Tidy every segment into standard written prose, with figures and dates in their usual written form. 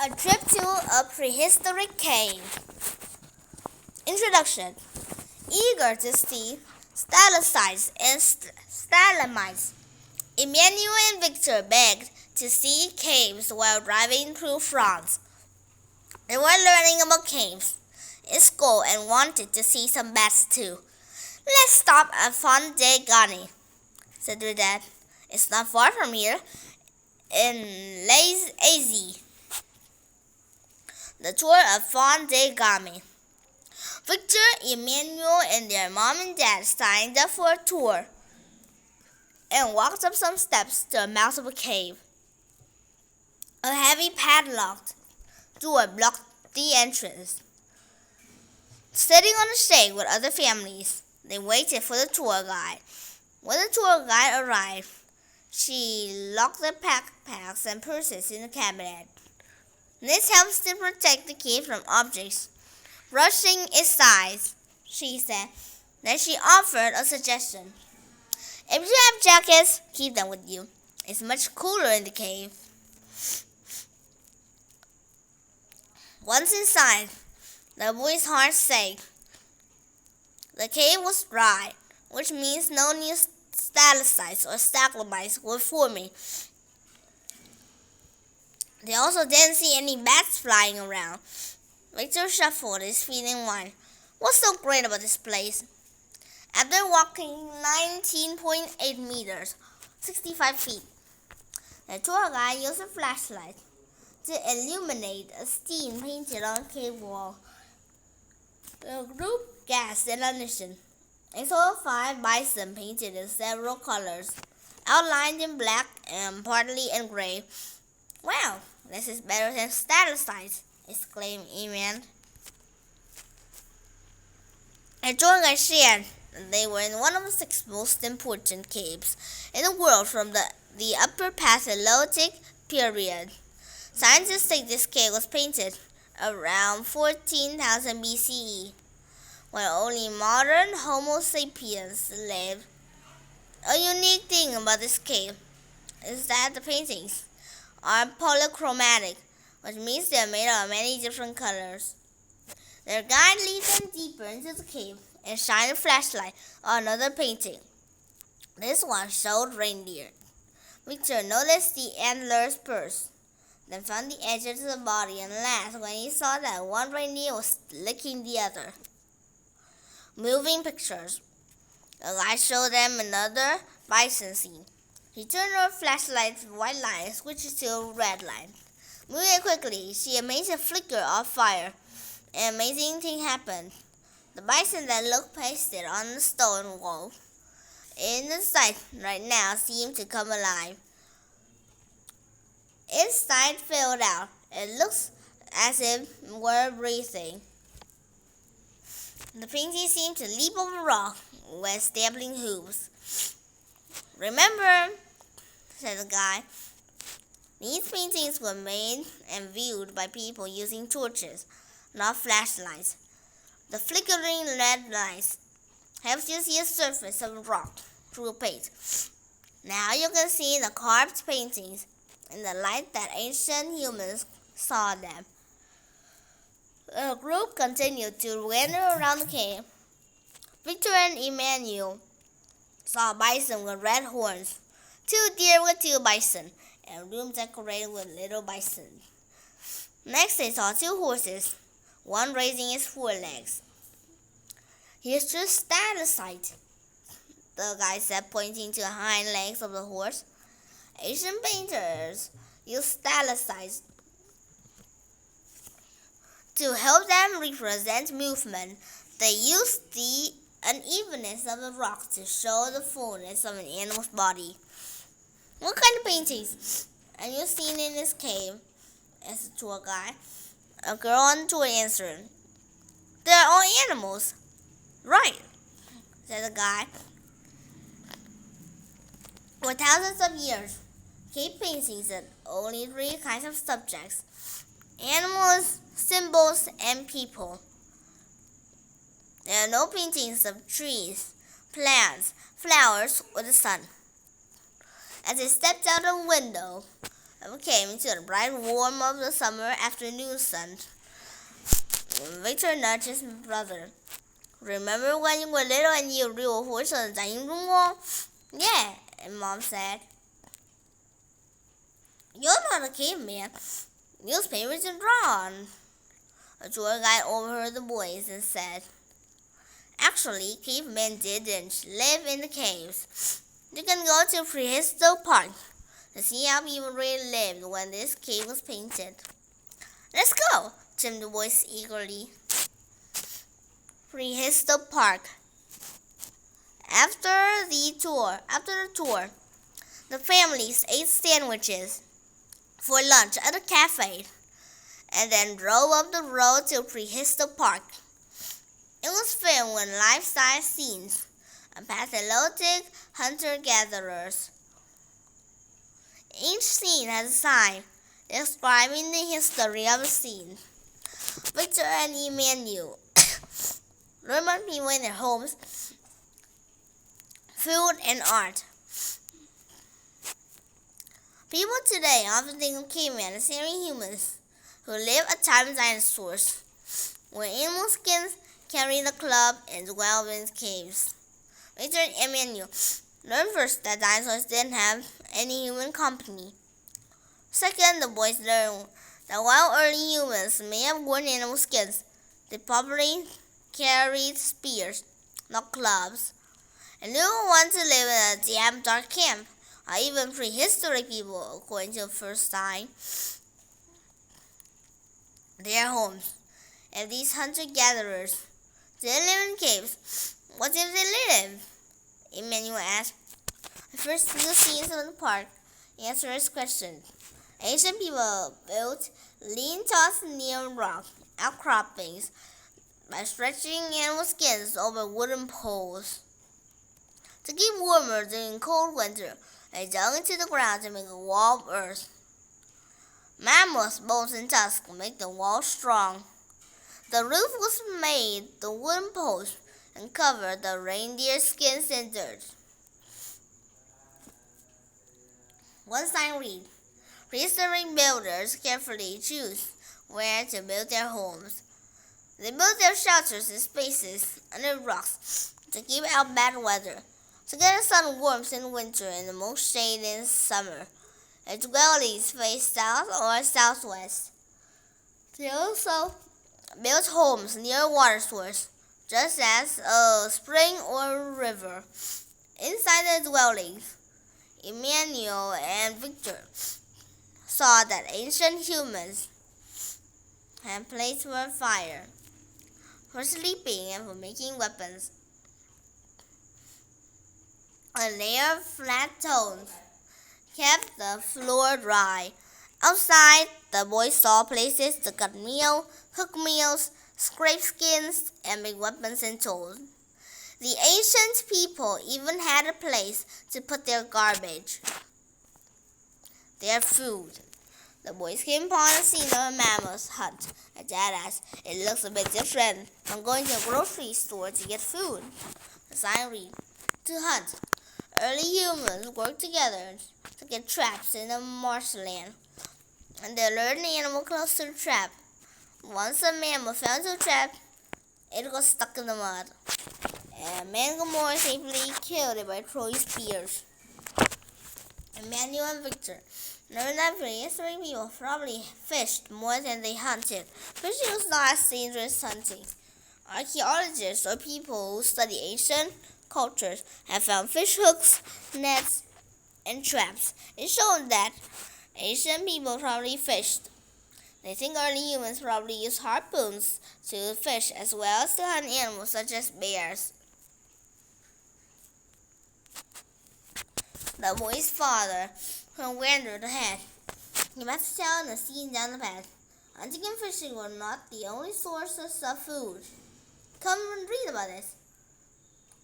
A trip to a prehistoric cave. Introduction. Eager to see stalactites and stalagmites, Emmanuel and Victor begged to see caves while driving through France. They were learning about caves in school and wanted to see some bats too. "Let's stop at Fond de Gani," said their dad. "It's not far from here, in Les Azy." The tour of Fond de Gani. Victor, Emmanuel, and their mom and dad signed up for a tour and walked up some steps to the mouth of a cave. A heavy padlocked door blocked the entrance. Sitting on a shade with other families, they waited for the tour guide. When the tour guide arrived, she locked their backpacks and purses in the cabinet. "This helps to protect the cave from objects brushing its sides," she said. Then she offered a suggestion. "If you have jackets, keep them with you. It's much cooler in the cave." Once inside, the boy's heart sank. The cave was dry, which means no new stalactites or stalagmites were forming. They also didn't see any bats flying around. Victor shuffled his feet and whined, "What's so great about this place?" After walking 19.8 meters, 65 feet, the tour guide used a flashlight to illuminate a steam painted on a cave wall. The group gasped in admission. They saw 5 bison painted in several colors, outlined in black and partly in gray. "Wow, this is better than stalactites," exclaimed Eman. The tour guide shared that they were in one of the 6 most important caves in the world from the Upper Paleolithic period. Scientists think this cave was painted around 14,000 BCE, when only modern Homo sapiens lived. A unique thing about this cave is that the paintings are polychromatic, which means they are made of many different colors. Their guide leads them deeper into the cave and shined a flashlight on another painting. This one showed reindeer. Victor noticed the antlers first, then found the edges of the body and laughed when he saw that one reindeer was licking the other. Moving pictures. The guide showed them another bison scene. He turned her flashlight's white line, switched to a red line. Moving quickly, she amazed a flicker of fire. An amazing thing happened. The bison that looked pasted on the stone wall in the sight right now seemed to come alive. Its side filled out. It looks as if it were breathing. The painting seemed to leap over rock with stamping hooves. "Remember," said the guy, "these paintings were made and viewed by people using torches, not flashlights. The flickering red light helps you see the surface of rock through paint. Now you can see the carved paintings in the light that ancient humans saw them." The group continued to wander around the cave. Victor and Emmanuel saw a bison with red horns, 2 deer with 2 bison, and a room decorated with little bison. Next they saw 2 horses, one raising its forelegs. "Here's your stalactite," the guy said, pointing to the hind legs of the horse. Asian painters used stalactites to help them represent movement. They used the unevenness of the rock to show the fullness of an animal's body. "What kind of paintings have you seen in this cave?" asked the tour guide. A girl on the tour answered, "They're all animals." "Right," said the guide. For thousands of years, cave paintings had only 3 kinds of subjects: animals, symbols, and people. There are no paintings of trees, plants, flowers, or the sun. As they stepped out of the window, and came into the bright warmth of the summer afternoon sun. Victor nudged his brother. Remember when you were little and you drew a horse on the dining room wall? Yeah, and Mom said. You're not a caveman. Newspapers are drawn. A tour guide overheard the boys and said, Actually, cavemen didn't live in the caves. You can go to Prehistoric Park to see how people really lived when this cave was painted. Let's go, chimed the boys eagerly. Prehistoric Park. After the tour, the families ate sandwiches for lunch at a cafe and then drove up the road to Prehistoric Park. It was filled with lifestyle scenes and pathologic hunter-gatherers. Each scene has a sign describing the history of the scene. Victor and Emmanuel learn about people in their homes, food, and art. People today often think of cavemen as hairy humans who lived at time of dinosaurs, where animal skins carried a club and dwelled in caves. Victor and Emmanuel learned first that dinosaurs didn't have any human company. Second, the boys learned that while early humans may have worn animal skins, they probably carried spears, not clubs, and didn't want to live in a damp, dark camp, or even prehistoric people, according to the first sign. Their homes. If these hunter-gatherers didn't live in caves, what if they lived? Emmanuel asked. The first few scenes of the park answered his question. Ancient people built lean huts near rock outcroppings by stretching animal skins over wooden poles. To keep warmer during cold winter, they dug into the ground to make a wall of earth. Mammoths' bones and tusks make the wall strong. The roof was made of wooden posts and covered the reindeer skins and dirt. One sign read, Prehistoric builders carefully choose where to build their homes. They built their shelters in spaces under rocks to keep out bad weather, to get the sun warmth in winter and the most shade in summer. Their dwellings face south or southwest. They also built homes near a water source, just as a spring or a river. Inside the dwellings, Emmanuel and Victor saw that ancient humans had places for fire, for sleeping, and for making weapons. A layer of flat stones kept the floor dry. Outside, the boys saw places to cut meal, cook meals, scrape skins, and make weapons and tools. The ancient people even had a place to put their garbage, their food. The boys came upon the scene of a mammoth hut. And Dad asked, It looks a bit different from going to a grocery store to get food. The sign read, To hunt. Early humans worked together to get traps in the marshland, and they lured an animal close to the trap. Once a mammoth fell into a trap, it got stuck in the mud, and a man got more safely killed it by throwing spears. Emmanuel and Victor learned that prehistoric people probably fished more than they hunted. Fishing was not as dangerous as hunting. Archaeologists or people who study ancient cultures have found fish hooks, nets, and traps. It showed that ancient people probably fished. They think early humans probably used harpoons to fish as well as to hunt animals such as bears. The boy's father wandered ahead. He must tell the scene down the path. Hunting and fishing were not the only sources of food. Come and read about this.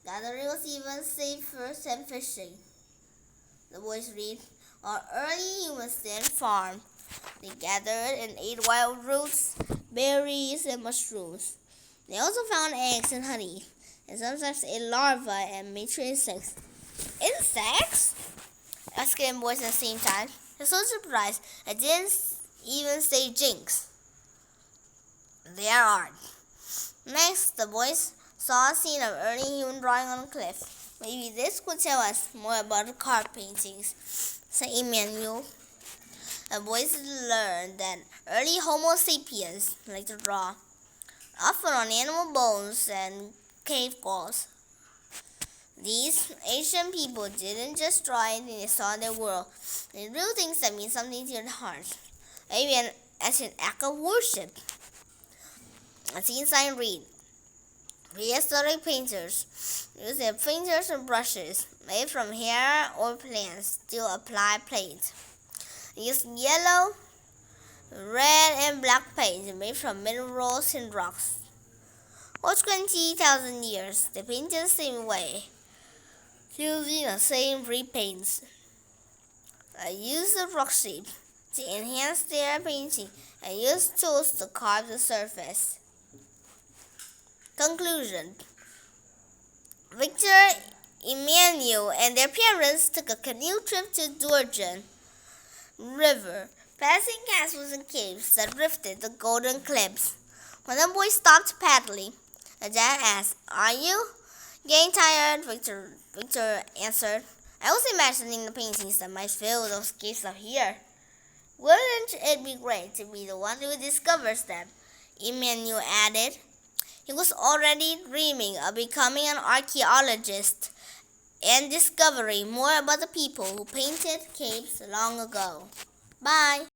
Gathering was even safer than fishing. The boys read, Our early humans didn't farm. They gathered and ate wild roots, berries, and mushrooms. They also found eggs and honey, and sometimes ate larvae and mature insects. Insects? Asked the boys at the same time. They're so surprised I didn't even say jinx. Their art. Next, the boys saw a scene of early human drawing on a cliff. Maybe this could tell us more about the card paintings, said Emmanuel. The boys learned that early Homo sapiens liked to draw, often on animal bones and cave walls. These ancient people didn't just draw anything they saw in their world. They drew things that mean something to their hearts, maybe as an act of worship. A teen sign read, Prehistoric painters use their fingers and brushes made from hair or plants to apply paint. They use yellow, red, and black paint made from minerals and rocks. For 20,000 years, they painted the same way, using the same repaints. They used the rock shape to enhance their painting and used tools to carve the surface. Conclusion. Victor, Emmanuel, and their parents took a canoe trip to Georgian River, passing castles and caves that rifted the golden cliffs. When the boys stopped paddling, the dad asked, "Are you getting tired?" Victor answered, "I was imagining the paintings that might fill those caves up here." "Wouldn't it be great to be the one who discovers them?" Emmanuel added. He was already dreaming of becoming an archaeologist and discovering more about the people who painted caves long ago. Bye.